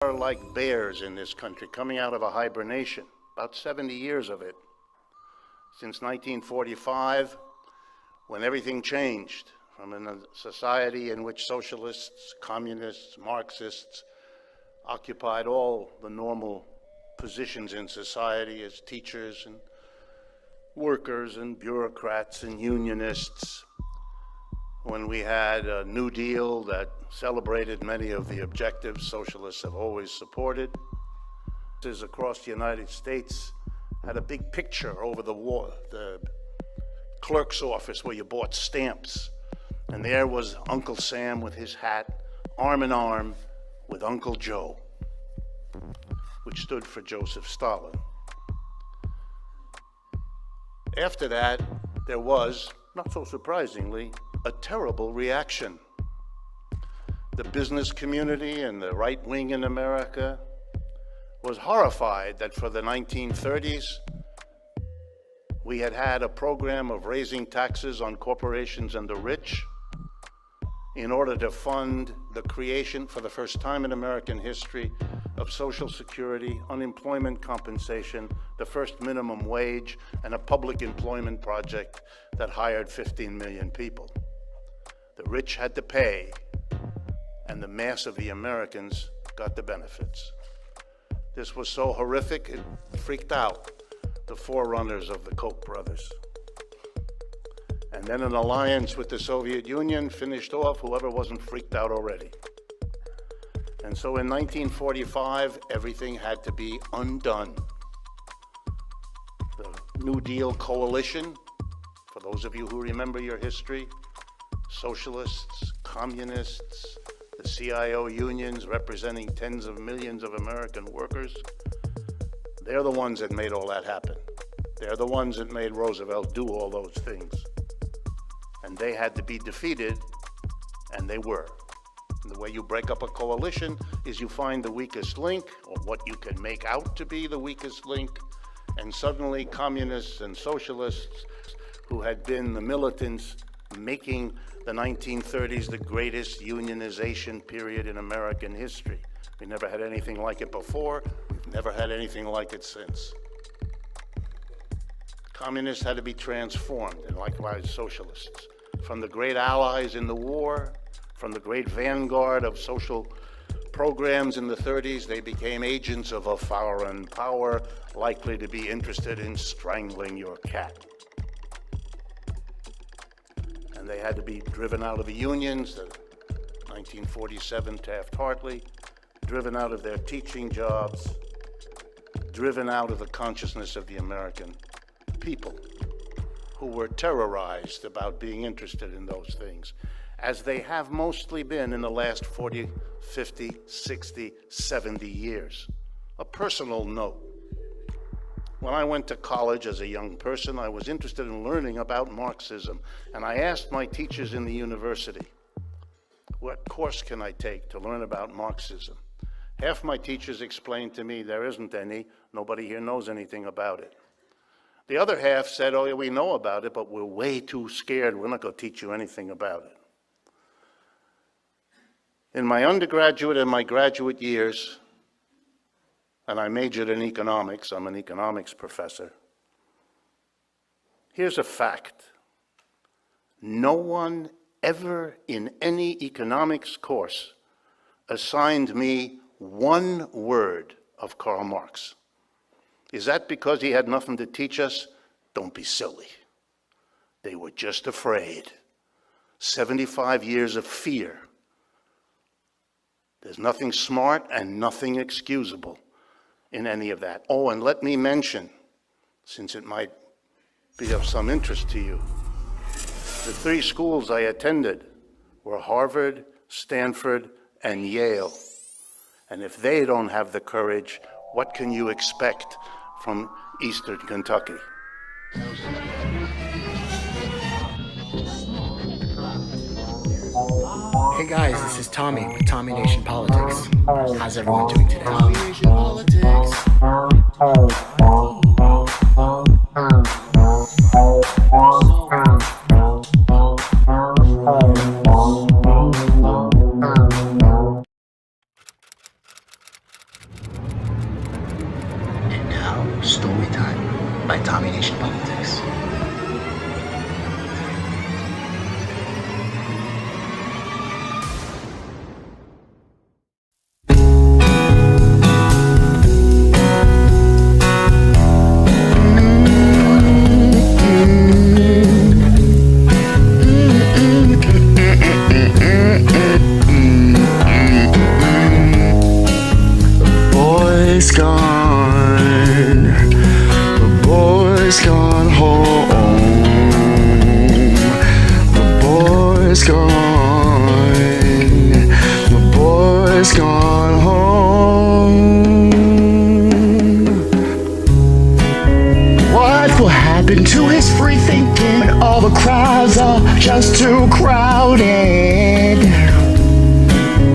Are like bears in this country, coming out of a hibernation, about 70 years of it. Since 1945, when everything changed from a society in which socialists, communists, Marxists occupied all the normal positions in society as teachers and workers and bureaucrats and unionists, when we had a New Deal that celebrated many of the objectives socialists have always supported. Across the United States had a big picture over the wall, the clerk's office where you bought stamps. And there was Uncle Sam with his hat, arm in arm with Uncle Joe, which stood for Joseph Stalin. After that, there was, not so surprisingly, a terrible reaction. The business community and the right wing in America was horrified that for the 1930s, we had had a program of raising taxes on corporations and the rich in order to fund the creation, for the first time in American history, of Social Security, unemployment compensation, the first minimum wage, and a public employment project that hired 15 million people. The rich had to pay, and the mass of the Americans got the benefits. This was so horrific, it freaked out the forerunners of the Koch brothers. And then an alliance with the Soviet Union finished off whoever wasn't freaked out already. And so in 1945, everything had to be undone. The New Deal coalition, for those of you who remember your history, socialists, communists, the CIO unions representing tens of millions of American workers, they're the ones that made all that happen. They're the ones that made Roosevelt do all those things. And they had to be defeated, and they were. And the way you break up a coalition is you find the weakest link, or what you can make out to be the weakest link, and suddenly communists and socialists who had been the militants making the 1930s the greatest unionization period in American history. We never had anything like it before, we've never had anything like it since. Communists had to be transformed, and likewise socialists. From the great allies in the war, from the great vanguard of social programs in the 30s, they became agents of a foreign power likely to be interested in strangling your cat. And they had to be driven out of the unions, the 1947 Taft-Hartley, driven out of their teaching jobs, driven out of the consciousness of the American people, who were terrorized about being interested in those things, as they have mostly been in the last 40, 50, 60, 70 years. A personal note. When I went to college as a young person, I was interested in learning about Marxism, and I asked my teachers in the university, what course can I take to learn about Marxism? Half my teachers explained to me there isn't any, nobody here knows anything about it. The other half said, oh yeah, we know about it, but we're way too scared, we're not going to teach you anything about it. In my undergraduate and my graduate years, and I majored in economics, I'm an economics professor, here's a fact. No one ever in any economics course assigned me one word of Karl Marx. Is that because he had nothing to teach us? Don't be silly. They were just afraid. 75 years of fear. There's nothing smart and nothing excusable in any of that. Oh, and let me mention, since it might be of some interest to you, the three schools I attended were Harvard, Stanford, and Yale. And if they don't have the courage, what can you expect from Eastern Kentucky? Hey guys, this is Tommy with Tommy Nation Politics. How's everyone doing today? Tommy Nation Politics. Storytime by Tommy Nation Politics. Boy's gone, the boy's gone home, the boy's gone, the boy's gone home. What will happen to his free thinking when all the crowds are just too crowded?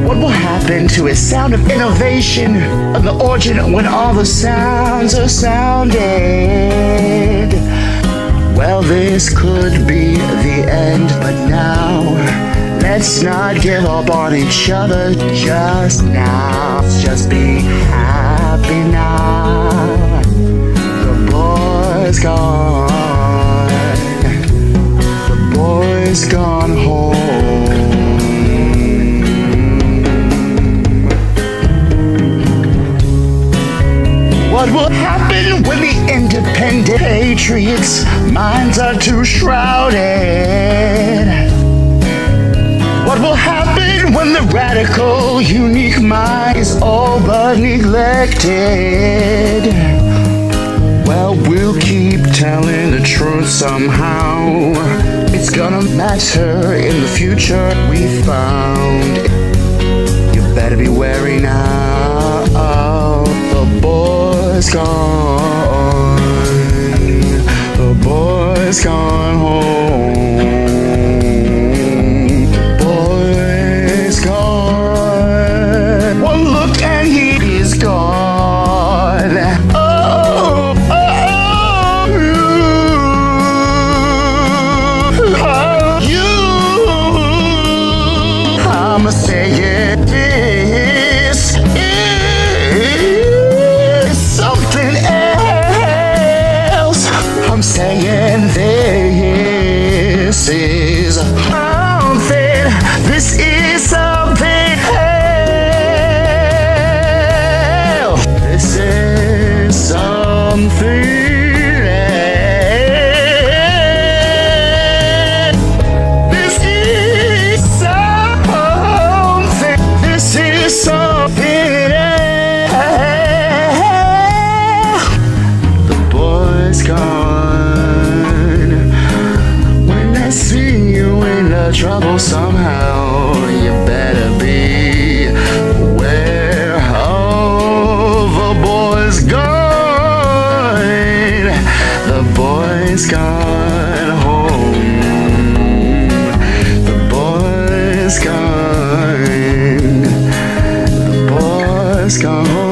What will happen to his sound of innovation of the origin when all the sounds are sounded? Well, this could be the end, but now let's not give up on each other just now. Let's just be happy now. The boy's gone. The boy's gone home. What will happen when the independent patriots' minds are too shrouded? What will happen when the radical, unique mind is all but neglected? Well, we'll keep telling the truth somehow. It's gonna matter in the future we found. You better be wary now. The boy's gone. The boy's gone home. Boy's gone. One look and he is gone. Oh, oh, oh, you. I'ma say it. This is something else. I'm saying this is something. This is something else. This is something else. This is something. This is something else. The boy's gone. When I see you in the trouble somehow, you better be aware of the boy's gone. The boy's gone home. The boy's gone. The boy's gone home.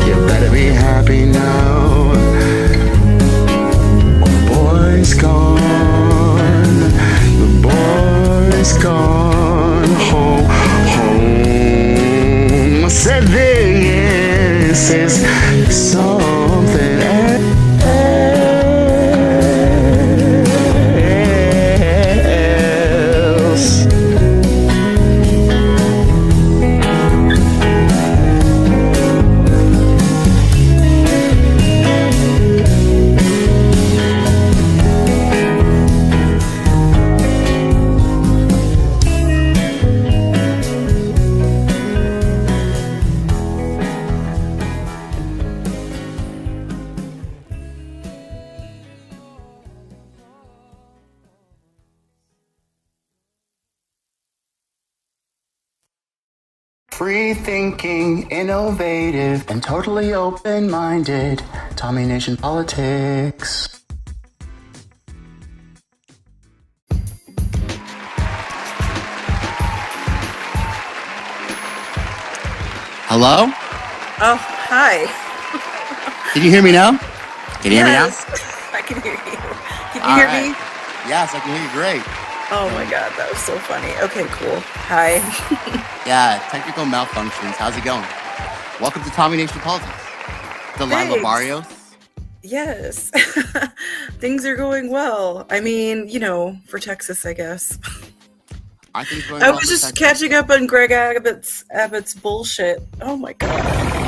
You better be happy now. The boy's gone. The boy's gone home. I said this is something else. Free thinking, innovative, and totally open-minded. Tommy Nation Politics. Hello? Oh, hi. Can you hear me now? Can you hear me now? Yes, I can hear you. Can you All hear right. me? Yes, I can hear you great. Oh my god, that was so funny. Okay, cool. Hi. Yeah, technical malfunctions. How's it going? Welcome to Tommy Nation Politics. Delilah Thanks. Barrios. Yes. Things are going well. I mean, for Texas, I guess. I think it's going I well was for just Texas. catching up on Greg Abbott's bullshit. Oh my god.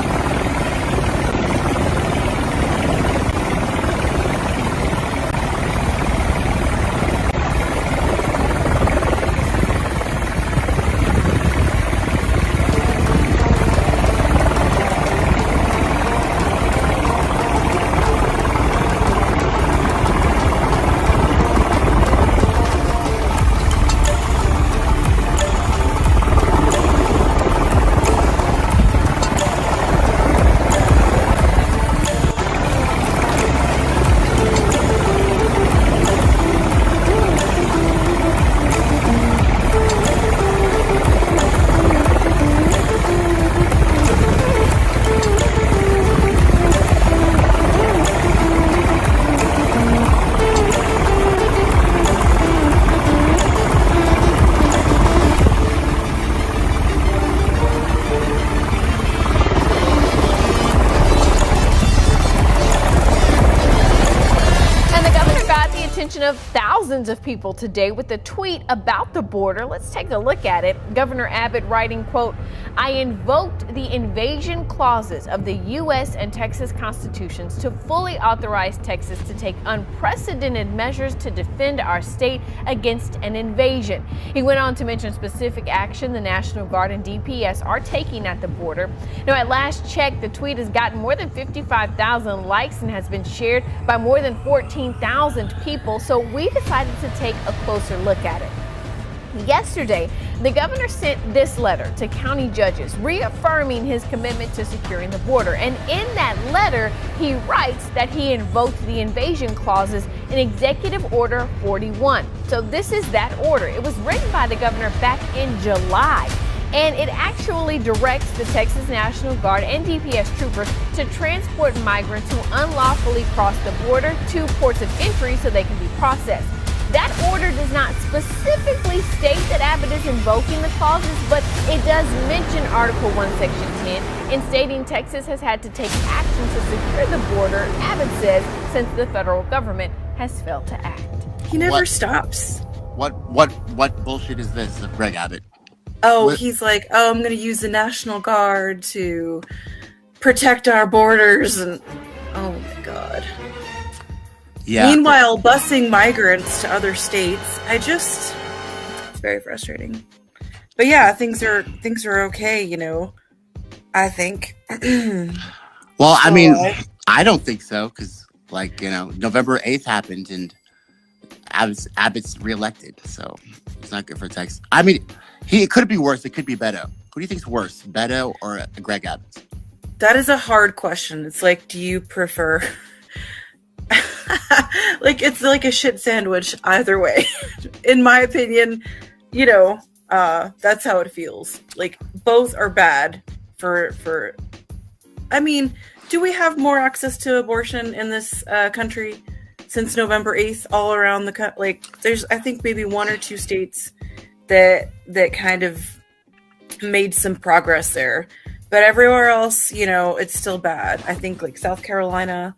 Of thousands of people today with a tweet about the border. Let's take a look at it. Governor Abbott writing, quote, "I invoked the invasion clauses of the U.S. and Texas constitutions to fully authorize Texas to take unprecedented measures to defend our state against an invasion." He went on to mention specific action the National Guard and DPS are taking at the border. Now, at last check, the tweet has gotten more than 55,000 likes and has been shared by more than 14,000 people. So we decided to take a closer look at it. Yesterday, the governor sent this letter to county judges reaffirming his commitment to securing the border. And in that letter, he writes that he invoked the invasion clauses in Executive Order 41. So this is that order. It was written by the governor back in July. And it actually directs the Texas National Guard and DPS troopers to transport migrants who unlawfully cross the border to ports of entry so they can be processed. That order does not specifically state that Abbott is invoking the clauses, but it does mention Article 1, Section 10, in stating Texas has had to take action to secure the border, Abbott says, since the federal government has failed to act. He never stops. What bullshit is this of Greg Abbott? Oh, he's like, I'm going to use the National Guard to protect our borders. And oh my God. Yeah. Meanwhile, busing migrants to other states. It's very frustrating. But yeah, things are okay, I think. Well, I mean, I don't think so, because November 8th happened and Abbott's reelected, so it's not good for Texas. I mean, it could be worse. It could be Beto. Who do you think's worse, Beto or Greg Abbott? That is a hard question. It's like, do you prefer? It's like a shit sandwich either way. In my opinion, that's how it feels. Like, both are bad for. I mean, do we have more access to abortion in this country since November 8th all around the country? There's, I think, maybe one or two states that kind of made some progress there, but everywhere else, it's still bad. I think South Carolina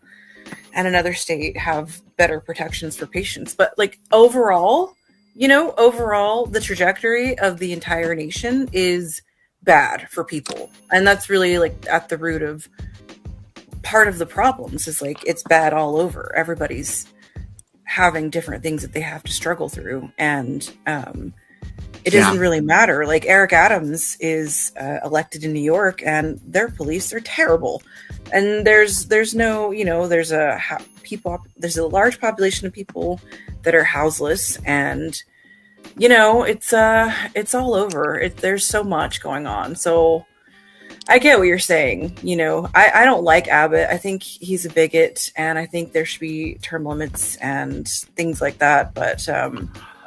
and another state have better protections for patients, but overall, the trajectory of the entire nation is bad for people, and that's really at the root of part of the problems. Is it's bad all over. Everybody's having different things that they have to struggle through, and it doesn't really matter. Eric Adams is elected in New York, and their police are terrible. And there's no, there's a large population of people that are houseless, and it's all over. There's so much going on. So I get what you're saying. I don't like Abbott. I think he's a bigot, and I think there should be term limits and things like that. But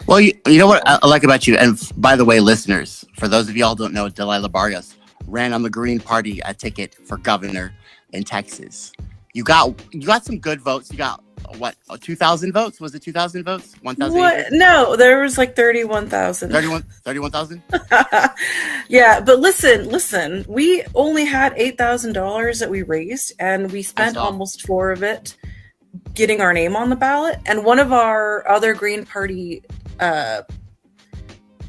well, you know what I like about you, and by the way, listeners, for those of y'all who don't know, Delilah Barrios ran on the Green Party ticket for governor in Texas. You got some good votes. You got what? 2,000 votes? Was it 2,000 votes? 1,000? What? No, there was like 31,000. 31,000? Yeah, but listen. We only had $8,000 that we raised, and we spent almost 4 of it getting our name on the ballot. And one of our other Green Party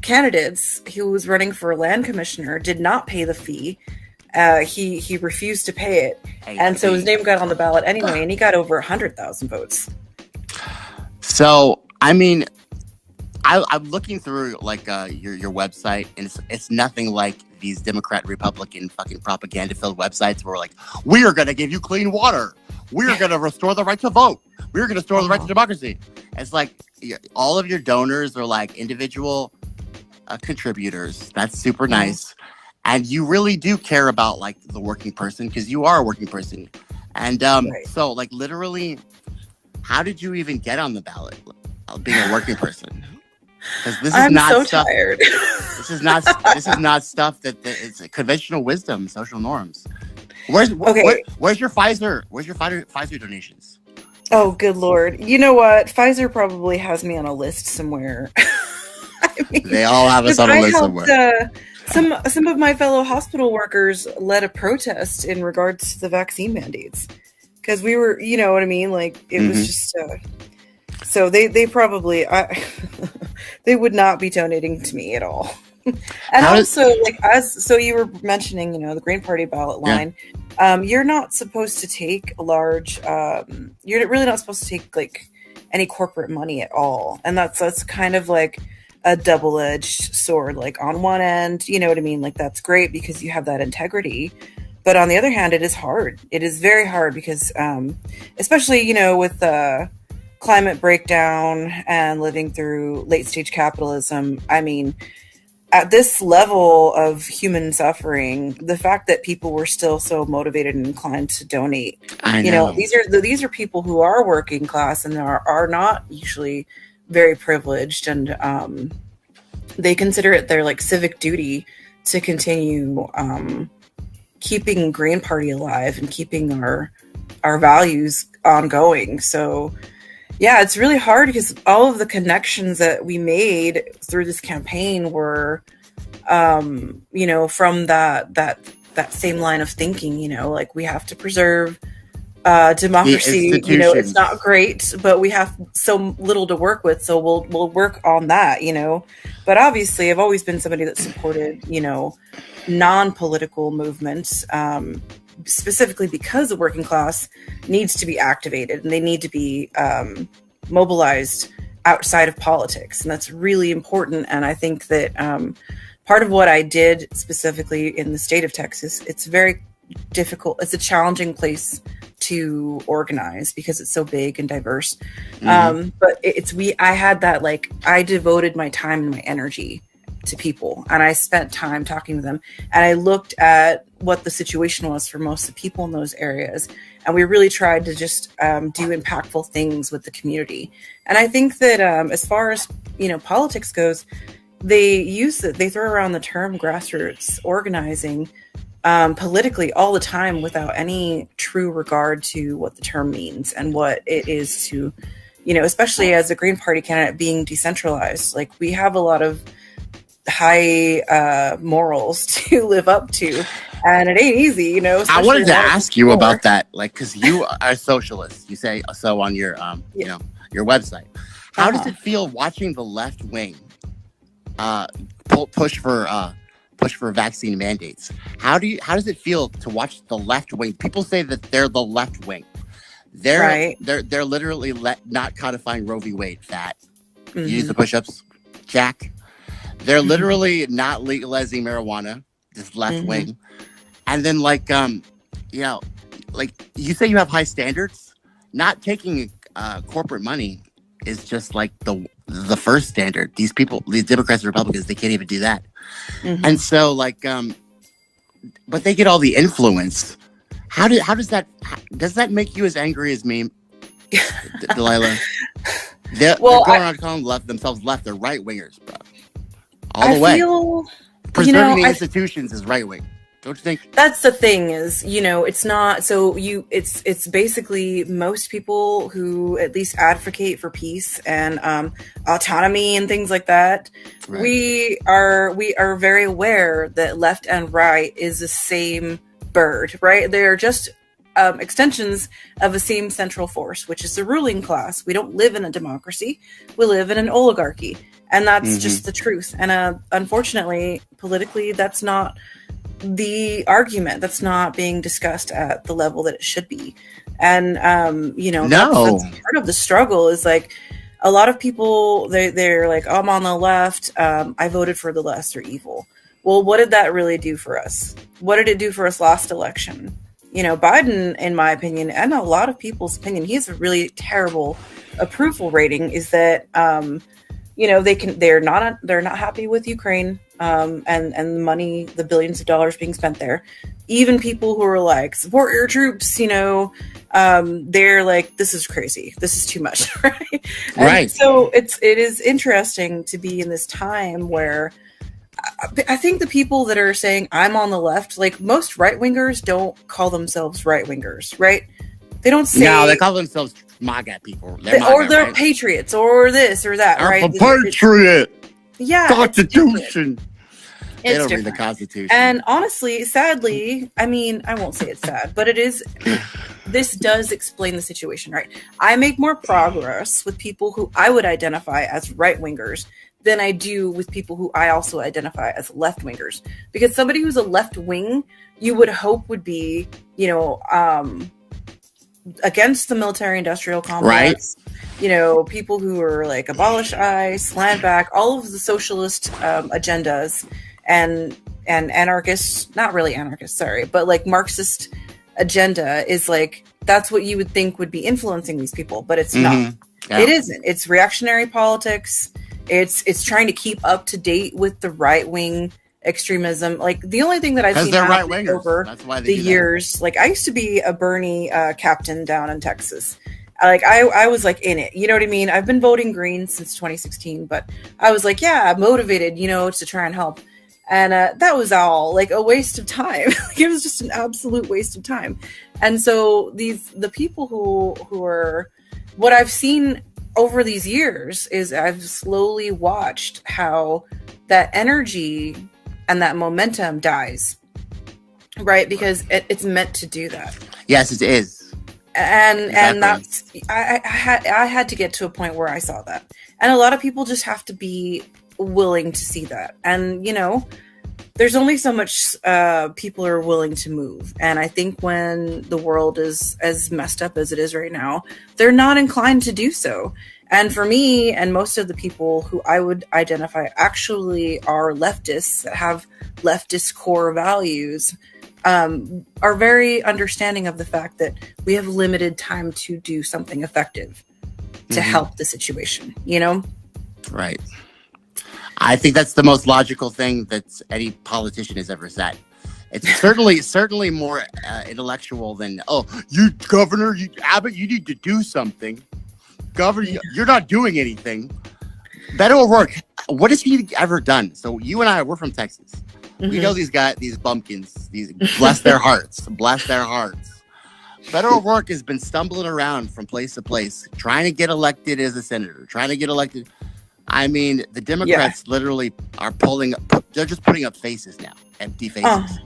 candidates, who was running for land commissioner, did not pay the fee. He refused to pay it, and so his name got on the ballot anyway, and he got over 100,000 votes. So, I mean, I'm looking through like your website, and it's nothing like these Democrat Republican fucking propaganda filled websites where like, we are going to give you clean water, we're going to restore the right to vote, we're going to restore the right to democracy. It's like all of your donors are like individual contributors. That's super nice. And you really do care about like the working person, because you are a working person. And so like literally, how did you even get on the ballot being a working person? Because this is I'm not so stuff. Tired. This is not stuff that it's conventional wisdom, social norms. Where's your Pfizer? Where's your Pfizer donations? Oh, good Lord! You know what? Pfizer probably has me on a list somewhere. I mean, they all have us on a list somewhere. Some of my fellow hospital workers led a protest in regards to the vaccine mandates, because we were, you know what I mean? Like it was just, so they probably, they would not be donating to me at all. And also, so you were mentioning, you know, the Green Party ballot line, you're not supposed to take a large, you're really not supposed to take like any corporate money at all. And that's kind of like a double-edged sword. Like on one end, you know what I mean? Like that's great because you have that integrity. But on the other hand, it is hard. It is very hard because, especially, you know, with climate breakdown and living through late-stage capitalism, I mean, at this level of human suffering, the fact that people were still so motivated and inclined to donate, you know, these are people who are working class and are not usually very privileged, and they consider it their like civic duty to continue keeping Green Party alive and keeping our values ongoing. So yeah, it's really hard because all of the connections that we made through this campaign were, you know, from that same line of thinking, you know, like we have to preserve democracy. You know, it's not great, but we have so little to work with, so we'll work on that, you know. But obviously, I've always been somebody that supported, you know, non-political movements, specifically because the working class needs to be activated and they need to be mobilized outside of politics, and that's really important. And I think that part of what I did specifically in the state of Texas, it's very difficult. It's a challenging place to organize because it's so big and diverse. But I had that, like, I devoted my time and my energy to people, and I spent time talking to them, and I looked at what the situation was for most of the people in those areas, and we really tried to just do impactful things with the community. And I think that as far as, you know, politics goes, they throw around the term grassroots organizing politically all the time without any true regard to what the term means and what it is to, you know, especially as a Green Party candidate being decentralized. Like, we have a lot of high morals to live up to, and it ain't easy, you know. I wanted to ask you about that, like, because you are a socialist, you say so on your you know, your website. How does it feel watching the left wing push for vaccine mandates? How does it feel to watch the left wing? People say that they're the left wing. They're literally not codifying Roe v. Wade. Fat. You use the push-ups, Jack. They're literally not legalizing marijuana. This left wing, and then like you know, like you say you have high standards. Not taking corporate money is just like the first standard. These people, these Democrats and Republicans, they can't even do that. And so like, but they get all the influence. How does that make you as angry as me, Delilah? They're going around calling themselves left. They're right wingers, bro. All the way. Preserving the institutions is right wing. Don't you think? That's the thing is, it's not so it's basically most people who at least advocate for peace and autonomy and things like that. Right. We are very aware that left and right is the same bird, right? They're just extensions of the same central force, which is the ruling class. We don't live in a democracy. We live in an oligarchy. And that's just the truth. And unfortunately, politically, that's not the argument. That's not being discussed at the level that it should be. And, that's part of the struggle is like a lot of people, they're like, I'm on the left. I voted for the lesser evil. Well, what did that really do for us? What did it do for us last election? Biden, in my opinion, and a lot of people's opinion, he has a really terrible approval rating is that, they're not happy with Ukraine, and the money, the billions of dollars being spent there. Even people who are like, support your troops, they're like, this is crazy. This is too much. Right. Right. So it is interesting to be in this time where I think the people that are saying I'm on the left, like most right wingers don't call themselves right wingers, right? They don't say. No, they call themselves MAGA people. They're they're patriots or this or that, I'm right? a patriot. Yeah. Constitution. They It's don't read the different. Constitution. And honestly, sadly, I mean, I won't say it's sad, but this does explain the situation, right? I make more progress with people who I would identify as right wingers than I do with people who I also identify as left wingers. Because somebody who's a left wing, you would hope would be, against the military industrial complex, people who are like abolish ICE, land back, all of the socialist agendas and anarchists, not really anarchists, sorry, but like Marxist agenda is like, that's what you would think would be influencing these people, but it's not. Yeah. It isn't. It's reactionary politics. It's trying to keep up to date with the right wing extremism. Like the only thing that I've seen happen over the years, like I used to be a Bernie captain down in Texas. Like I was like in it, you know what I mean? I've been voting Green since 2016, but I was like, yeah, motivated, to try and help. And that was all like a waste of time. It was just an absolute waste of time. And so the people who are, what I've seen over these years is I've slowly watched how that energy and that momentum dies, right? Because it's meant to do that. Yes, it is. And that's, I had to get to a point where I saw that. And a lot of people just have to be willing to see that. And, there's only so much people are willing to move. And I think when the world is as messed up as it is right now, they're not inclined to do so. And for me, and most of the people who I would identify actually are leftists that have leftist core values, are very understanding of the fact that we have limited time to do something effective to help the situation, Right. I think that's the most logical thing that any politician has ever said. It's certainly more intellectual than, you governor, Abbott, you need to do something. Governor, you're not doing anything. Beto O'Rourke, what has he ever done? So you and I, we're from Texas. We know these guys, these bumpkins, bless their hearts. Beto O'Rourke has been stumbling around from place to place, trying to get elected as a senator, I mean, the Democrats literally are they're just putting up faces now, empty faces.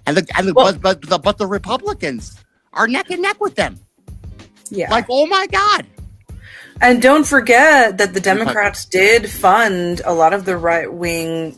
But the Republicans are neck and neck with them. Yeah. Like, oh my God. And don't forget that the Democrats did fund a lot of the right wing,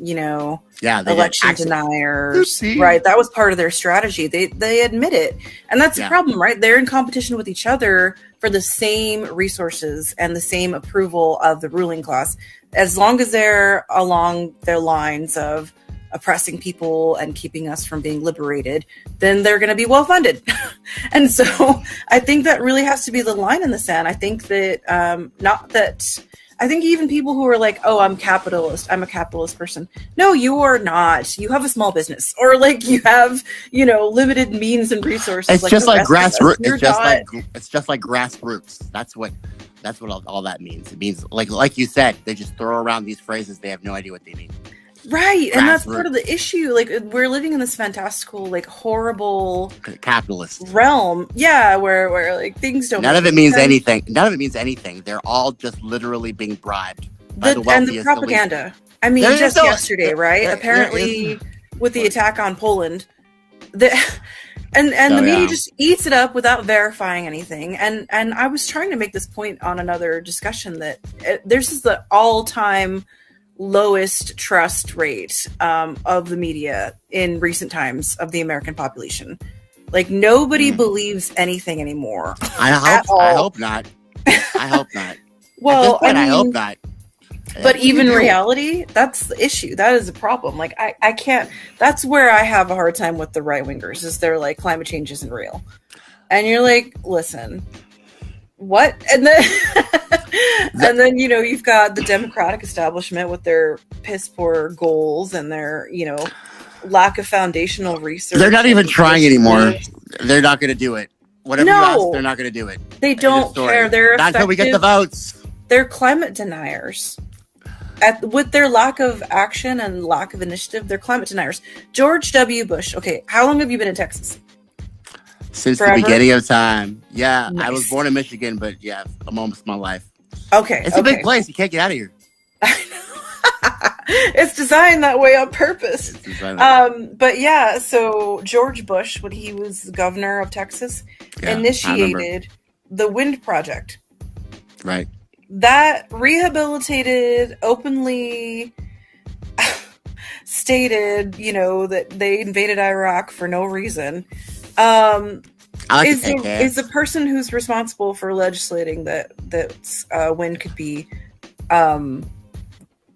election deniers. Right. That was part of their strategy. They admit it. And that's the problem, right? They're in competition with each other for the same resources and the same approval of the ruling class. As long as they're along their lines of oppressing people and keeping us from being liberated, then they're going to be well funded. And so I think that really has to be the line in the sand. I think that I think even people who are like, I'm a capitalist person. No, you are not. You have a small business, or like you have, limited means and resources. It's just like grassroots. It's just like grassroots. That's what all that means. It means like you said, they just throw around these phrases. They have no idea what they mean. Right, and that's part of the issue. Like, we're living in this fantastical, like, horrible capitalist realm. Yeah, where like things don't. None of it means anything. None of it means anything. They're all just literally being bribed by the wealthiest. And the propaganda. Elite. I mean, just yesterday, right? Apparently, with the attack on Poland, the media just eats it up without verifying anything. And I was trying to make this point on another discussion that this is the all-time lowest trust rate of the media in recent times of the American population. Like, nobody believes anything anymore. I hope not. I hope not. Well, point, I hope not. But even reality, that's the issue. That is a problem. Like, I can't. That's where I have a hard time with the right wingers. Is they're like, climate change isn't real, and you're like, listen, what? And then you've got the Democratic establishment with their piss poor goals and their lack of foundational research. They're not even trying anymore. They're not going to do it. Whatever you ask, they're not going to do it. They don't care. They're not until we get the votes. They're climate deniers. With their lack of action and lack of initiative, they're climate deniers. George W. Bush. Okay, how long have you been in Texas? Since the beginning of time. Yeah, nice. I was born in Michigan, but yeah, almost my life. Okay. It's a big place. You can't get out of here. It's designed that way on purpose. But yeah, so George Bush, when he was governor of Texas, initiated the wind project. Right. That rehabilitated, openly stated, that they invaded Iraq for no reason. Is the person who's responsible for legislating that wind could be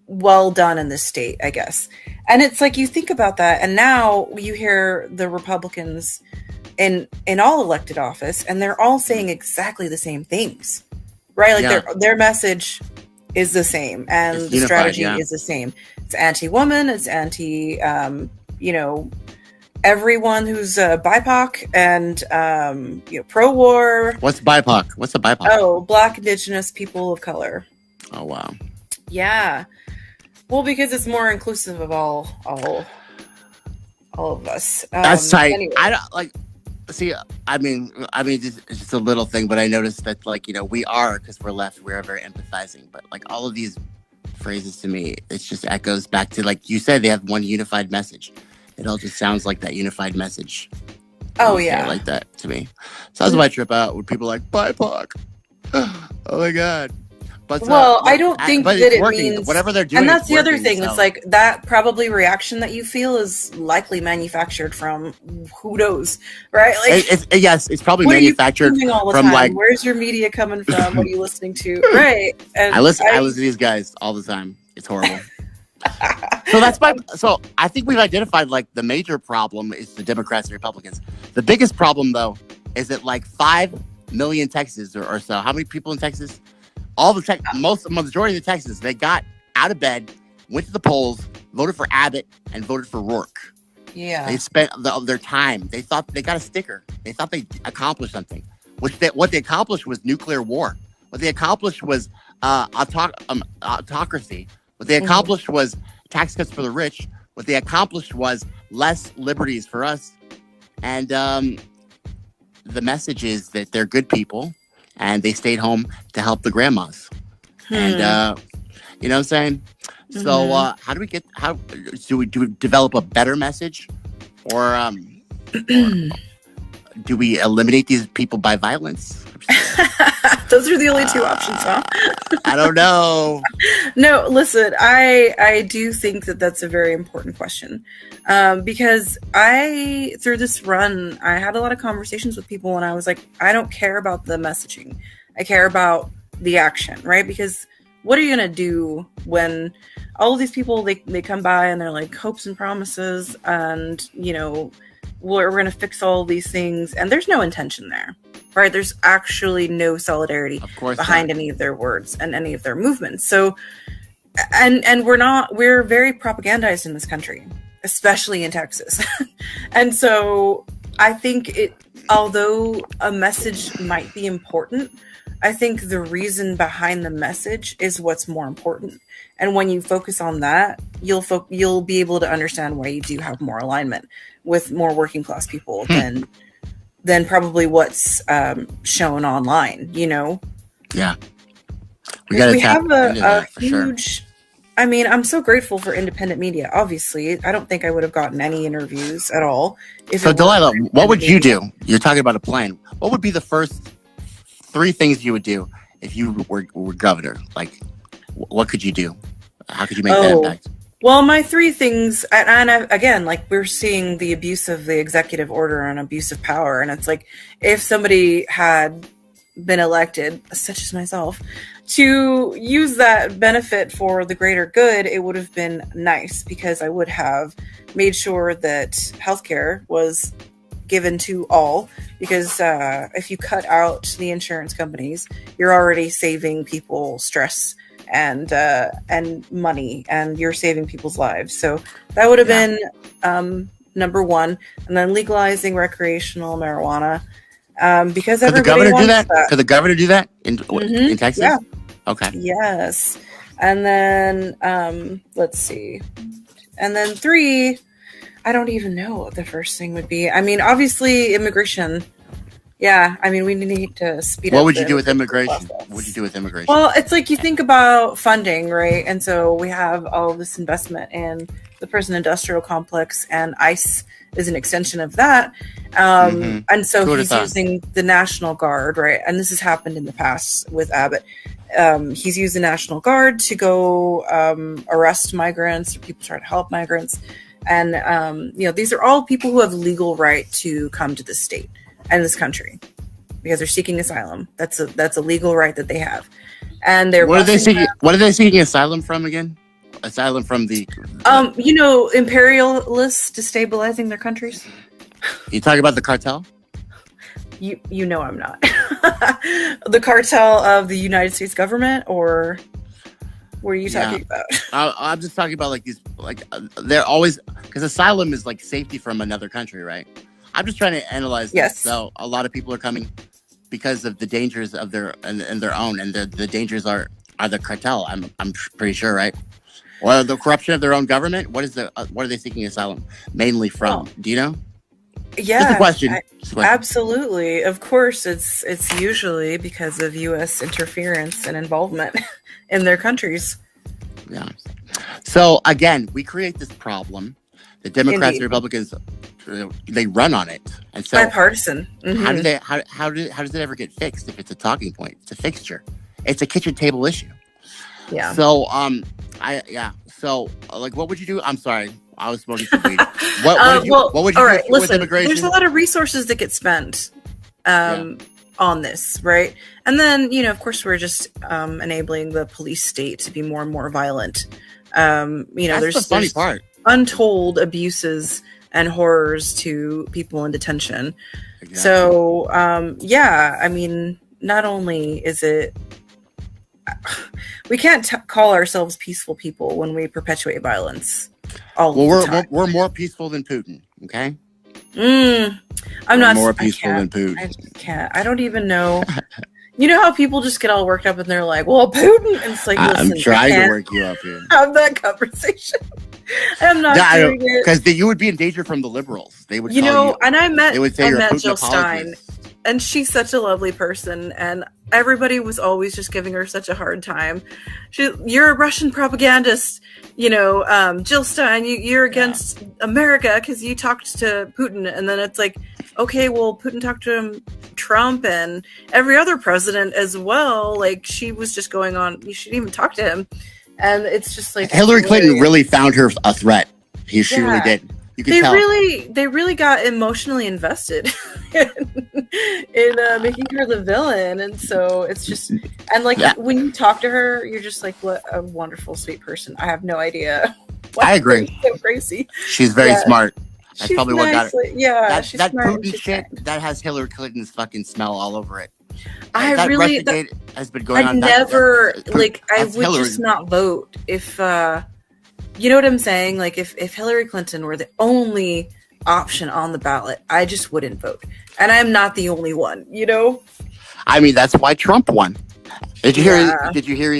well done in this state, I guess. And it's like, you think about that, and now you hear the Republicans in all elected office, and they're all saying exactly the same things. Right, like their message is the same, and the strategy is the same. It's anti-woman. It's anti, everyone who's BIPOC and pro-war. What's BIPOC? What's a BIPOC? Oh, Black, Indigenous, people of color. Oh wow. Yeah. Well, because it's more inclusive of all of us. That's tight. Anyway. I don't like. See, I mean, it's just a little thing, but I noticed that, we are, because we're left, we're very empathizing. But all of these phrases to me, it just echoes back to, like you said, they have one unified message. It all just sounds like that unified message. Oh yeah, like that to me. So that's why I trip out when people are like BIPOC. Oh my god. But I don't think that it means whatever they're doing. And that's the other thing. So. It's like that probably reaction that you feel is likely manufactured from who knows, right? Like, it's probably manufactured from where's your media coming from? What are you listening to? Right. And I listen to these guys all the time. It's horrible. So I think we've identified the major problem is the Democrats and Republicans. The biggest problem though is that 5 million Texans or so. How many people in Texas? Majority of the Texans, they got out of bed, went to the polls, voted for Abbott, and voted for Rourke. Yeah. They spent their time. They thought they got a sticker. They thought they accomplished something. What they accomplished was nuclear war. What they accomplished was autocracy. What they accomplished was tax cuts for the rich. What they accomplished was less liberties for us. And the message is that they're good people. And they stayed home to help the grandmas. And, you know what I'm saying? So how do we develop a better message? Or do we eliminate these people by violence? Those are the only two options, huh? I don't know. No, listen, I do think that that's a very important question. Because through this run, I had a lot of conversations with people and I was like, I don't care about the messaging. I care about the action, right? Because what are you going to do when all of these people, they come by and they're like hopes and promises and, we're going to fix all these things. And there's no intention there, right? There's actually no solidarity behind any of their words and any of their movements. So, and we're very propagandized in this country, especially in Texas. And so I think although a message might be important, I think the reason behind the message is what's more important. And when you focus on that, you'll be able to understand why you do have more alignment with more working class people than probably what's shown online, you know? Yeah. We have a huge... Sure. I mean, I'm so grateful for independent media. Obviously, I don't think I would have gotten any interviews at all. So, Delilah, what would you do? You're talking about a plan. What would be the first 3 things you would do if you were governor? Like, what could you do? How could you make that impact? Well, my 3 things, and again, like, we're seeing the abuse of the executive order and abuse of power. And it's like, if somebody had been elected, such as myself, to use that benefit for the greater good, it would have been nice, because I would have made sure that healthcare was given to all, because if you cut out the insurance companies, you're already saving people stress and money, and you're saving people's lives. So that would have been number 1. And then legalizing recreational marijuana. Because could the governor do that? Could the governor do that in Texas? Yeah. Okay. Yes. And then let's see. And then 3, I don't even know what the first thing would be. I mean, obviously immigration. Yeah, I mean, we need to speed up. What would you do with immigration? What would you do with immigration? Well, it's like you think about funding, right? And so we have all this investment in the prison industrial complex, and ICE is an extension of that. And so he's using the National Guard, right? And this has happened in the past with Abbott. He's used the National Guard to go arrest migrants, or people trying to help migrants. And, these are all people who have legal right to come to the state and this country because they're seeking asylum. That's a legal right that they have. And they're what are they seeking asylum from again? Asylum from the imperialists destabilizing their countries. You talking about the cartel? You know I'm not. The cartel of the United States government, or what are you talking about? I'm just talking about like these, like they're always, because asylum is like safety from another country, right? I'm just trying to analyze this. So a lot of people are coming because of the dangers of their own, and the dangers are the cartel. I'm pretty sure, right? Or the corruption of their own government. What are they seeking asylum mainly from? Do you know? Yeah, just a question. Absolutely. Of course, it's usually because of U.S. interference and involvement in their countries. Yeah. So again, we create this problem. The Democrats and Republicans, they run on it, and so bipartisan. How does it ever get fixed if it's a talking point? It's a fixture. It's a kitchen table issue. Yeah. So So like, what would you do? I'm sorry. I was smoking some weed. What would you do with immigration? There's a lot of resources that get spent on this, right? And then, of course, we're just enabling the police state to be more and more violent. That's the funny part. Untold abuses and horrors to people in detention. Exactly. So, I mean, not only is it... We can't call ourselves peaceful people when we perpetuate violence. We're more peaceful than Putin, okay? I'm not more peaceful than Putin. I can't. I don't even know. You know how people just get all worked up and they're like, "Well, Putin." And it's like, listen, I'm trying to work you up here. Have that conversation. I'm not doing it because you would be in danger from the liberals. They would, And I met Putin Jill Stein, and she's such a lovely person, and everybody was always just giving her such a hard time. You're a Russian propagandist, Jill Stein. You're against America because you talked to Putin, and then it's like, okay, well, Putin talked to Trump and every other president as well. Like, she was just going on. You shouldn't even talk to him. And it's just like Hillary Clinton really found her a threat. She really did. You could tell. They really got emotionally invested in making her the villain, and so it's just when you talk to her, you're just like, what a wonderful, sweet person. I have no idea. I agree. So crazy. She's very smart. That's she's probably what got her. Yeah, that Putin shit that has Hillary Clinton's fucking smell all over it. I really has been going on. I would just not vote if you know what I'm saying? Like if Hillary Clinton were the only option on the ballot, I just wouldn't vote. And I'm not the only one, I mean, that's why Trump won. Did you Yeah. hear? Did you hear?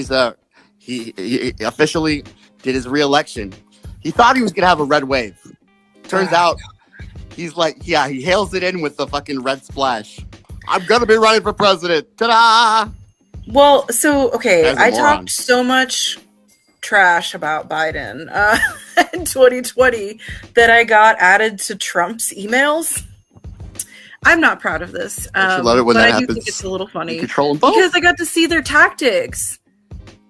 He officially did his re-election. He thought he was gonna have a red wave. Turns out, he's like, yeah, he hails it in with the fucking red splash. I'm gonna be running for president. Ta-da! Well, so okay, As a I moron. talked so much trash about Biden in 2020 that I got added to Trump's emails. I'm not proud of this, Don't you love it when but that I do happens? think it's a little funny You control them both. because I got to see their tactics.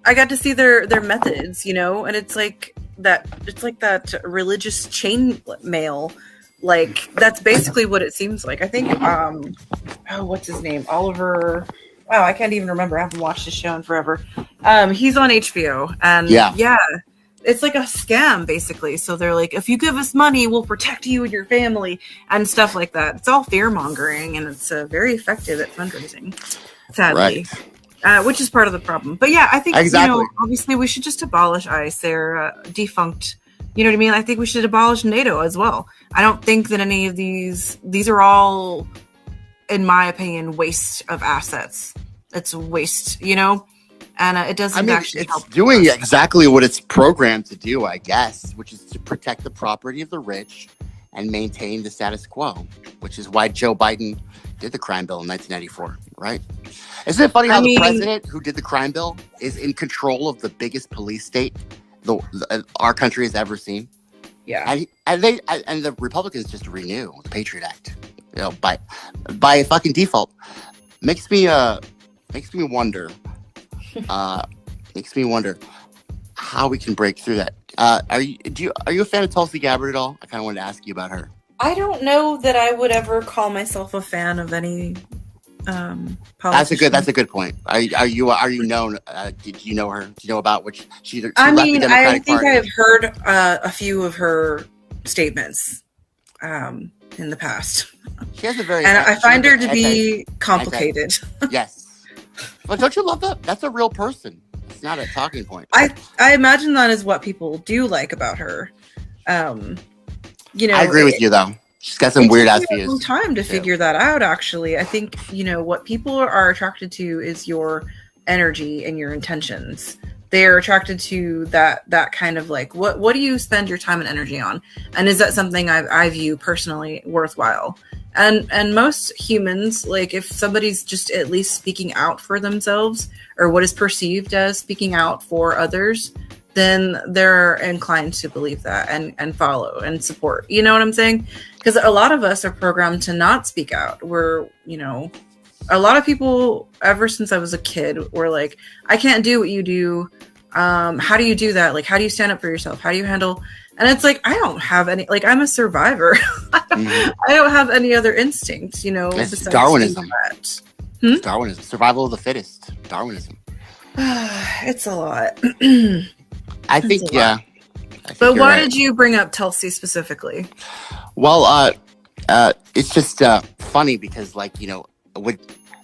I got to see their methods, you know, and it's like that. It's like that religious chain mail. Like that's basically what it seems like. I think. What's his name? Oliver. Wow, I can't even remember. I haven't watched his show in forever. He's on HBO, and yeah, it's like a scam basically. So they're like, if you give us money, we'll protect you and your family and stuff like that. It's all fear mongering, and it's very effective at fundraising. Sadly. Right. Which is part of the problem. But yeah, I think, Exactly. you know, obviously we should just abolish ICE. They're defunct. You know what I mean? I think we should abolish NATO as well. I don't think that any of these are all, in my opinion, waste of assets. It's a waste, you know? And it doesn't actually help. It's doing exactly what it's programmed to do, I guess, which is to protect the property of the rich and maintain the status quo, which is why Joe Biden did the crime bill in 1994, right? Isn't it funny how the president who did the crime bill is in control of the biggest police state our country has ever seen? Yeah. And the Republicans just renew the Patriot Act, you know, by fucking default. Makes me wonder how we can break through that. Are you a fan of Tulsi Gabbard at all? I kind of wanted to ask you about her. I don't know that I would ever call myself a fan of any politician. That's a good point. Are you known? Did you know her? Do you know about which she I left mean, the I Democratic think Party? I've heard a few of her statements in the past. She has a very And I find her to be complicated. Yes, but don't you love that? That's a real person. It's not a talking point. I imagine that is what people do like about her. You know, I agree with you though. She's got some weird ass It took me a long views. time to figure that out. Actually, I think what people are attracted to is your energy and your intentions. They are attracted to that kind of like what do you spend your time and energy on, and is that something I view personally worthwhile? And most humans, like if somebody's just at least speaking out for themselves or what is perceived as speaking out for others, then they're inclined to believe that and follow and support. You know what I'm saying? Because a lot of us are programmed to not speak out. We're, a lot of people ever since I was a kid were like, I can't do what you do. How do you do that? Like, how do you stand up for yourself? How do you handle? And it's like, I don't have any, like, I'm a survivor. I don't have any other instincts, It's besides Darwinism. that. It's Darwinism. Survival of the fittest. Darwinism. It's a lot. I think, a lot. yeah. But why did you bring up Tulsi specifically? Well, it's just funny because, would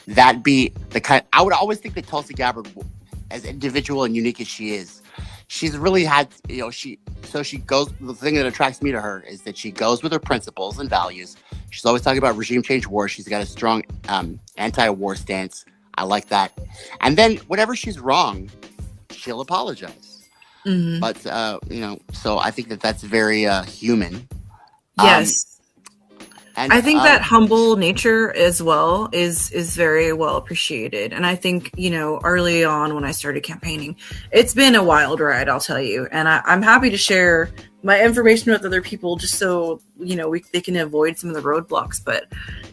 that be the kind? I would always think that Tulsi Gabbard, as individual and unique as she is, she's really had, she goes. The thing that attracts me to her is that she goes with her principles and values. She's always talking about regime change war. She's got a strong anti-war stance. I like that. And then whenever she's wrong, she'll apologize. Mm-hmm. But so I think that's very human. Yes. And I think that humble nature as well is very well appreciated. And I think, early on when I started campaigning, it's been a wild ride, I'll tell you. And I'm happy to share my information with other people just so, they can avoid some of the roadblocks. But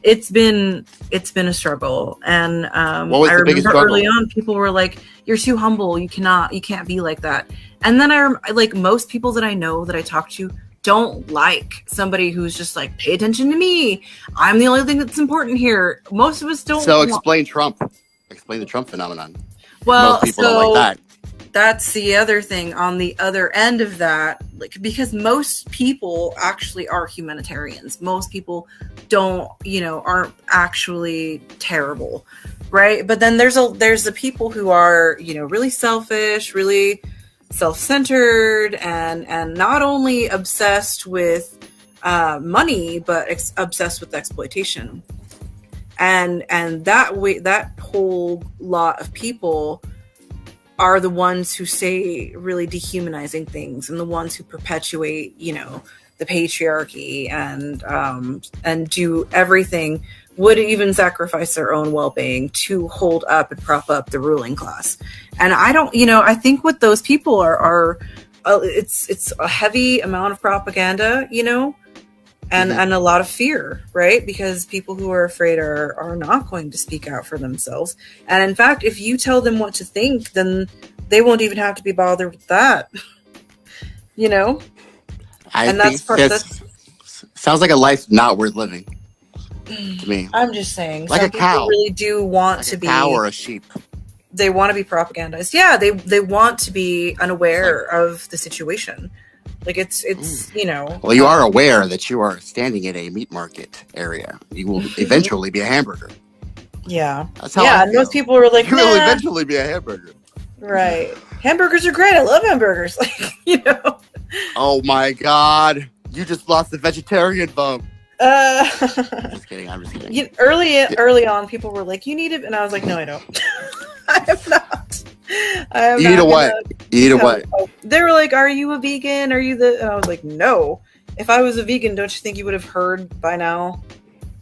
it's been a struggle. And I remember early on, people were like, you're too humble. You can't be like that. And then like most people that I know that I talk to don't like somebody who's just like, pay attention to me. I'm the only thing that's important here. Most of us don't. So explain Trump. Explain the Trump phenomenon. Well, most people don't like that. That's the other thing on the other end of that, like, because most people actually are humanitarians. Most people don't, aren't actually terrible, right? But then there's the people who are, really selfish, really self-centered, and not only obsessed with money, but obsessed with exploitation. and that whole lot of people are the ones who say really dehumanizing things, and the ones who perpetuate, the patriarchy, and do everything, would even sacrifice their own well-being to hold up and prop up the ruling class. And I think what those people are it's a heavy amount of propaganda, and a lot of fear, right? Because people who are afraid are not going to speak out for themselves. And in fact, if you tell them what to think, then they won't even have to be bothered with that. I think that sounds like a life not worth living to me. I'm just saying, like some a cow. people really do want Like to a be cow or a sheep. They want to be propagandized. Yeah, they want to be unaware of the situation. Like it's Well, you are aware that you are standing in a meat market area. You will eventually be a hamburger. Yeah. That's how yeah, I and feel. most people are like, You will nah. eventually be a hamburger. Right. Hamburgers are great. I love hamburgers. Like, Oh my God. You just lost the vegetarian vote. I'm just kidding. Early on, people were like, "You need it," and I was like, "No, I don't. I am not. I am You not need a what? You need a what? They were like, "Are you a vegan? Are you the?" And I was like, "No. If I was a vegan, don't you think you would have heard by now?"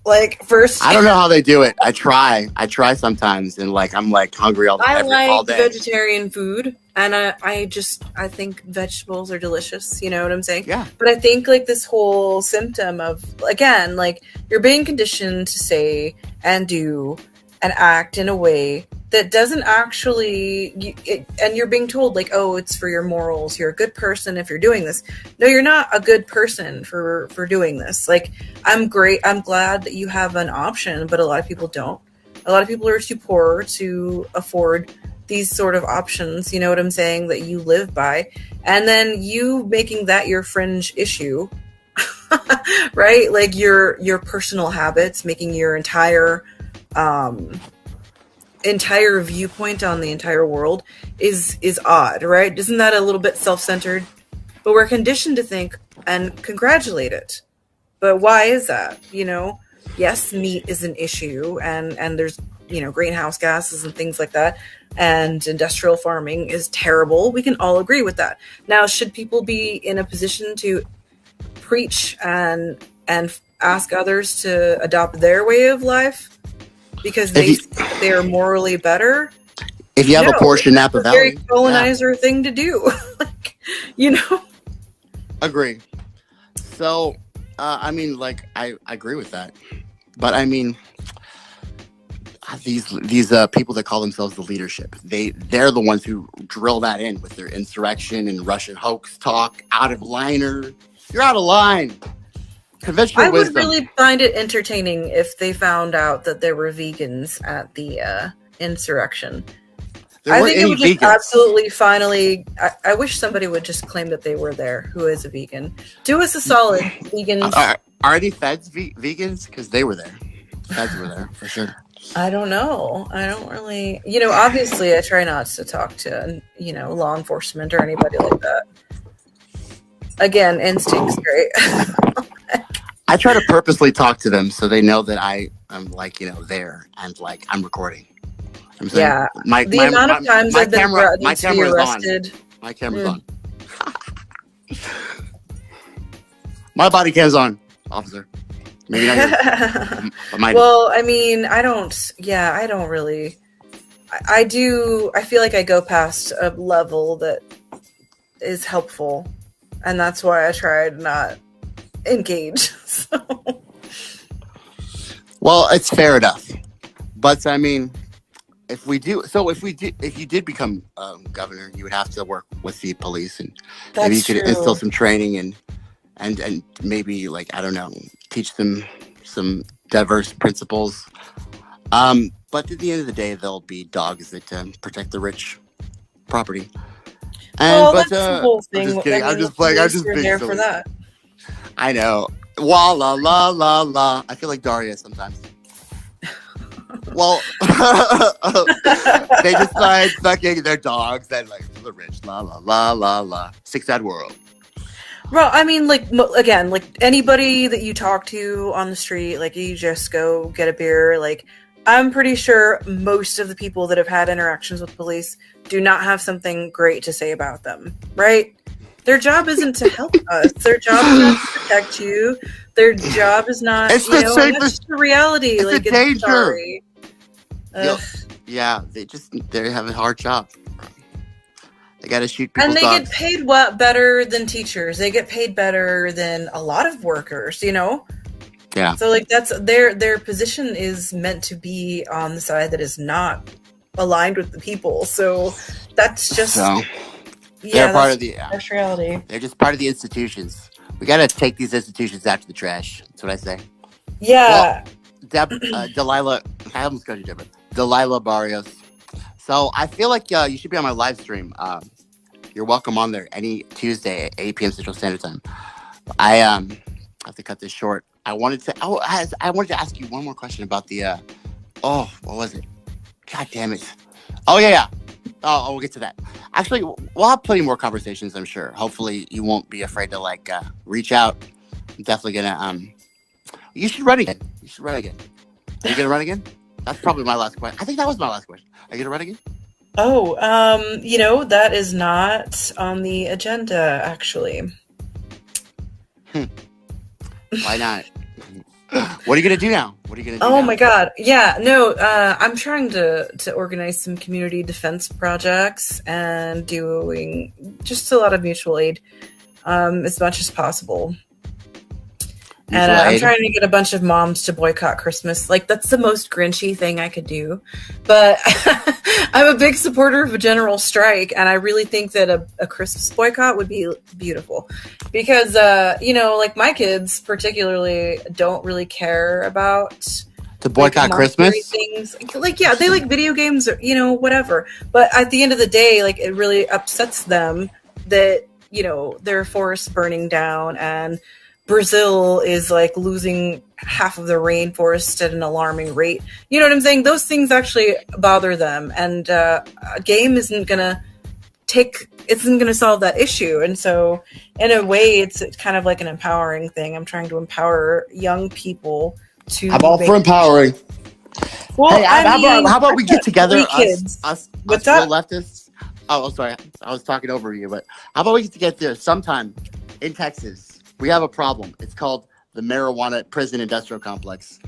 Like first, I don't know how they do it. I try sometimes, and I'm hungry all I day. vegetarian food, and I think vegetables are delicious. You know what I'm saying? Yeah. But I think this whole symptom of, again, you're being conditioned to say and do and act in a way that doesn't actually, and you're being told oh, it's for your morals. You're a good person if you're doing this. No, you're not a good person for doing this. I'm glad that you have an option, but a lot of people don't. A lot of people are too poor to afford these sort of options, you know what I'm saying, that you live by. And then you making that your fringe issue, right? Your personal habits, making your entire viewpoint on the entire world is odd, right? Isn't that a little bit self-centered? But we're conditioned to think and congratulate it. But why is that? Yes, meat is an issue, and there's greenhouse gases and things like that, and industrial farming is terrible. We can all agree with that. Now, should people be in a position to preach and ask others to adopt their way of life because they are morally better? If you have a Porsche Napa Valley, very colonizer thing to do. Agree. So, I agree with that, but these people that call themselves the leadership, they're the ones who drill that in with their insurrection and Russian hoax talk. Out of liner, you're out of line. Conventional wisdom. Would really find it entertaining if they found out that there were vegans at the insurrection. I think it would just absolutely finally. I wish somebody would just claim that they were there. Who is a vegan? Do us a solid, vegans. Are any feds vegans? Because they were there. Feds were there for sure. I don't know. I don't really. Obviously, I try not to talk to law enforcement or anybody like that. Again, instincts, right? I try to purposely talk to them so they know that I'm there and I'm recording. I'm saying, yeah. The amount of times I've been threatened to be arrested. My camera's on. My body cam's on, officer. Maybe not yours. Well, I don't really. I do. I feel like I go past a level that is helpful, and that's why I try to not engage. So. Well, it's fair enough, but if you did become governor, you would have to work with the police, and maybe you could instill some training and maybe I don't know, teach them some diverse principles. But at the end of the day, there'll be dogs that protect the rich property. That's the whole thing. I'm just kidding. I'm just being there silly. for that. I know. Wah la la la la. I feel like Daria sometimes. Well, they decide fucking their dogs and for the rich. La la la la la. Sick sad world. Well, I mean, like, again, like anybody that you talk to on the street, like you just go get a beer, like I'm pretty sure most of the people that have had interactions with police do not have something great to say about them, right? Their job isn't to help us. Their job is not to protect you. Their job is not, It's you the know, safest- that's just the reality. it's like, a danger. Sorry. Yo, Ugh. yeah, they have a hard job. They got to shoot people's And they dogs. get paid what better than teachers. They get paid better than a lot of workers, you know? Yeah. So like that's their position is meant to be on the side that is not aligned with the people. So that's just So yeah, they're part that's of the. harsh reality. They're just part of the institutions. We got to take these institutions out to the trash. That's what I say. Yeah. Delilah, I almost got you different. Delilah Barrios. So I feel like you should be on my live stream. You're welcome on there any Tuesday at 8 p.m. Central Standard Time. I have to cut this short. I wanted to ask you one more question about the. What was it? God damn it! Oh yeah. Oh, we'll get to that. Actually, we'll have plenty more conversations. I'm sure. Hopefully, you won't be afraid to reach out. I'm definitely gonna. You should run again. Are you gonna run again? That's probably my last question. I think that was my last question. Are you gonna run again? Oh, you know, that is not on the agenda actually. Why not? What are you gonna do now? Oh my god. Yeah, no, I'm trying to organize some community defense projects and doing just a lot of mutual aid as much as possible. And I'm trying to get a bunch of moms to boycott Christmas. Like, that's the most Grinchy thing I could do. But I'm a big supporter of a general strike, and I really think that a Christmas boycott would be beautiful. Because, you know, like, my kids particularly don't really care about... To boycott Christmas? Things. Like, yeah, they like video games or, you know, whatever. But at the end of the day, like, it really upsets them that, you know, their forests burning down and... Brazil is like losing half of the rainforest at an alarming rate. You know what I'm saying? Those things actually bother them, and a game isn't gonna solve that issue. And so, in a way, it's kind of like an empowering thing. I'm trying to empower young people to. I'm all for empowering. Well, hey, how about we get together, us real leftists? Oh, sorry, I was talking over you, but how about we get together sometime in Texas? We have a problem. It's called the marijuana prison industrial complex.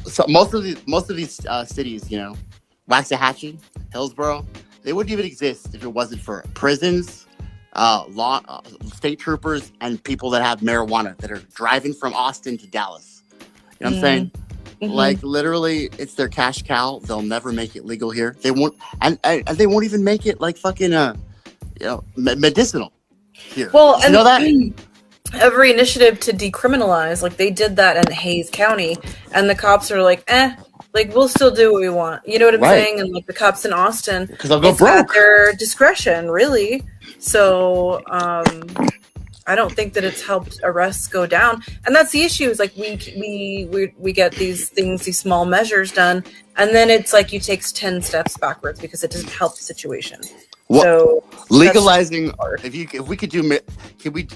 So most of these cities, you know, Waxahachie, Hillsborough, they wouldn't even exist if it wasn't for prisons, state troopers, and people that have marijuana that are driving from Austin to Dallas. You know what I'm saying? Mm-hmm. Like, literally, it's their cash cow. They'll never make it legal here. They won't, and they won't even make it like fucking medicinal here. Well, you know that. Every initiative to decriminalize, like they did that in Hayes County, and the cops are like, like we'll still do what we want. You know what I'm saying? And like the cops in Austin, because they'll go it's broke. at their discretion, really. So I don't think that it's helped arrests go down, and that's the issue. Is like we get these things, these small measures done, and then it's like you take 10 steps backwards because it doesn't help the situation. Well, so legalizing, if we could do, can we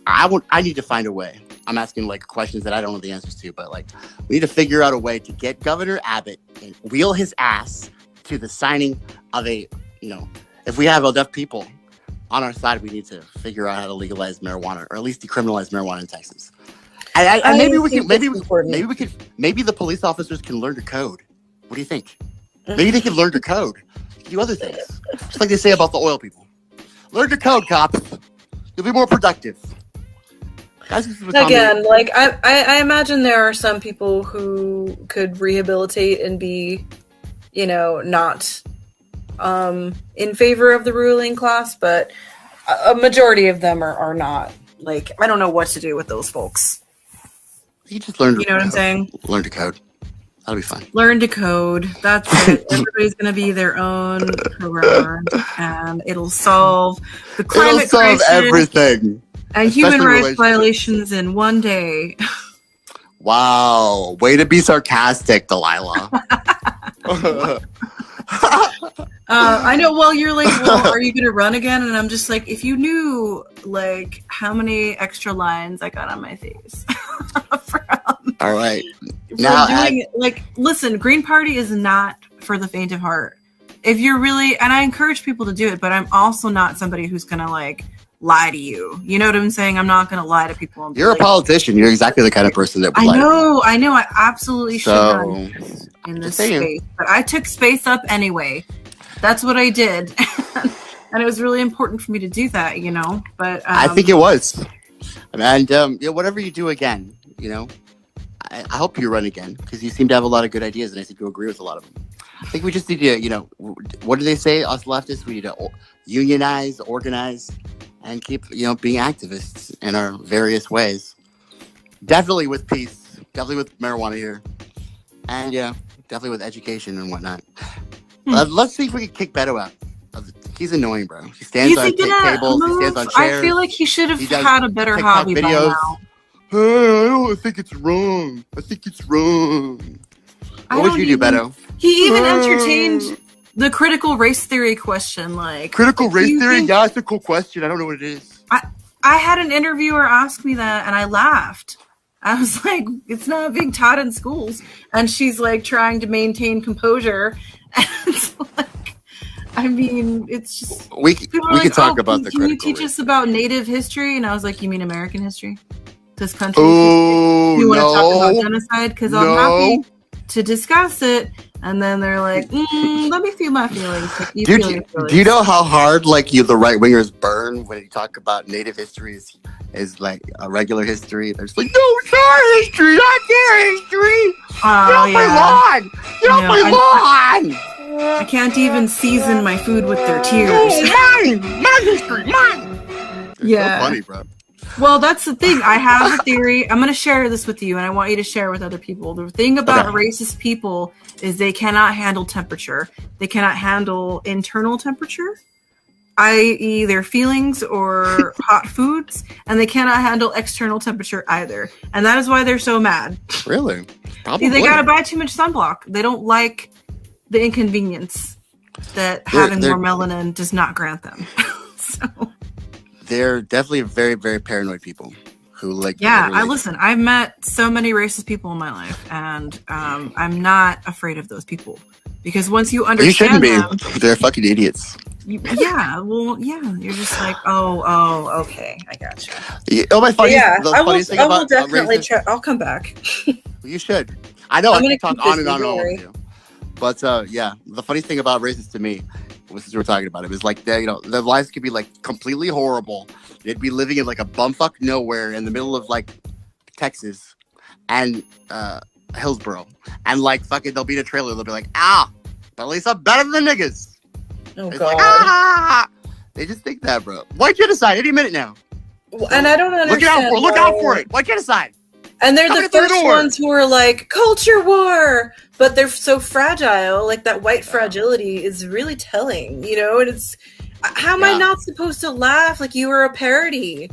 I need to find a way. I'm asking like questions that I don't know the answers to, but like we need to figure out a way to get Governor Abbott and wheel his ass to the signing of a, you know, if we have enough people on our side, we need to figure out how to legalize marijuana or at least decriminalize marijuana in Texas. And maybe the police officers can learn to code. What do you think? Maybe they can learn to code. Do other things, just like they say about the oil people. Learn to code, cops. You'll be more productive. Again, like I imagine there are some people who could rehabilitate and be, you know, not in favor of the ruling class, but a majority of them are not. Like, I don't know what to do with those folks. You just learn. You know what I'm saying? Learn to code. That'll be fun. Learn to code. That's it. Everybody's going to be their own programmer, and it'll solve the climate crisis, everything, and human rights violations in one day. Wow, way to be sarcastic, Delilah. I know. Well, you're like, well, are you going to run again? And I'm just like, if you knew, like, how many extra lines I got on my face All right. now, doing it, like, listen, Green Party is not for the faint of heart. If you're really, and I encourage people to do it, but I'm also not somebody who's going to, like, lie to you. You know what I'm saying? I'm not going to lie to people. And You're a politician. You're exactly the kind of person that would lie to people. I know. I absolutely should not in this space. But I took space up anyway. That's what I did. And it was really important for me to do that, you know? But I think it was. And whatever you do again, you know, I hope you run again because you seem to have a lot of good ideas and I think you agree with a lot of them. I think we just need to, you know, what do they say, us leftists? We need to unionize, organize, and keep, you know, being activists in our various ways. Definitely with peace, definitely with marijuana here, and yeah, definitely with education and whatnot. Let's see if we can kick Beto out. He's annoying, bro. He stands on tables, he stands on chairs. I feel like he should have had a better hobby by now. I think it's wrong. I think it's wrong. What would you do, Beto? He even entertained the critical race theory question. Like critical race theory? Yeah, it's a cool question. I don't know what it is. I had an interviewer ask me that, and I laughed. I was like, it's not being taught in schools. And she's like trying to maintain composure. And it's like, I mean, it's just... We can talk about the critical. Can you teach us about Native history? And I was like, you mean American history? This country? Oh, you want to talk about genocide? Because I'm happy to discuss it. And then they're like, let me feel my feelings. Like, do you know how hard like the right wingers burn when you talk about Native history is like a regular history? They're just like, no, it's our history, not their history. Get off my lawn. Get off my lawn. I can't even season my food with their tears. My history, mine. Yeah. So funny, bro. Well, that's the thing. I have a theory. I'm going to share this with you, and I want you to share with other people. The thing about racist people is they cannot handle temperature. They cannot handle internal temperature, i.e. their feelings or hot foods, and they cannot handle external temperature either. And that is why they're so mad. Really? Probably. They got to buy too much sunblock. They don't like the inconvenience that having more melanin does not grant them. So... They're definitely very, very paranoid people who like. Yeah, I've met so many racist people in my life, and I'm not afraid of those people because once you understand, you shouldn't be. They're fucking idiots. You're just like, okay, I got you. My funny, I will definitely check. I'll come back. You should. I know. I can talk on and on with you. But the funny thing about racists to me. Since we're talking about it, is like their lives could be like completely horrible. They'd be living in like a bumfuck nowhere in the middle of like Texas and Hillsboro, and like fucking they'll be in a trailer. They'll be like, but at least I'm better than the niggas. Oh it's God! They just think that, bro. White genocide any minute now. And I don't understand. Look out for it. White genocide. And they're the first ones who are like, culture war! But they're so fragile, like that white fragility is really telling, you know? And it's, how am I not supposed to laugh? Like you were a parody.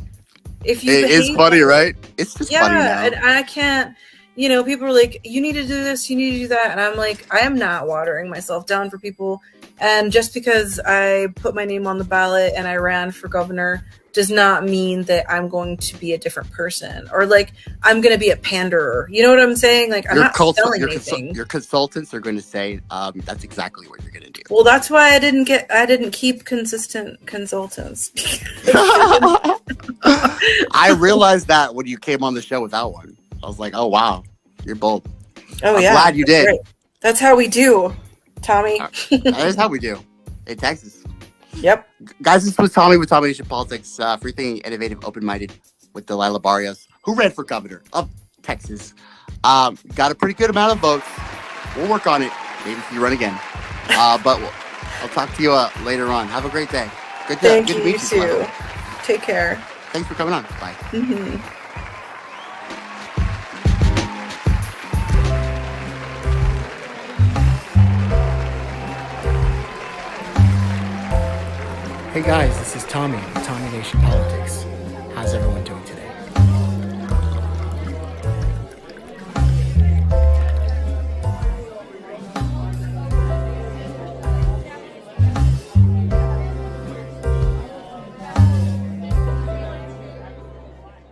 If you It's funny, right? It's just funny now. And I can't, you know, people are like, you need to do this, you need to do that. And I'm like, I am not watering myself down for people. And just because I put my name on the ballot and I ran for governor does not mean that I'm going to be a different person or like I'm going to be a panderer. You know what I'm saying? Like I'm not selling anything. Your consultants are going to say that's exactly what you're going to do. Well, that's why I didn't keep consistent consultants. I realized that when you came on the show without one. I was like, oh wow, you're bold. Oh I'm yeah, glad you did. Right. That's how we do, Tommy. That is how we do in Texas. Yep. Guys, this was Tommy with Tommy Nation Politics. Free thinking, innovative, open-minded with Delilah Barrios, who ran for governor of Texas. Got a pretty good amount of votes. We'll work on it. Maybe if you run again. But I'll talk to you later on. Have a great day. Good to meet you too. Take care. Thanks for coming on. Bye. Mm-hmm. Hey guys, this is Tommy with Tommy Nation Politics. How's everyone doing today?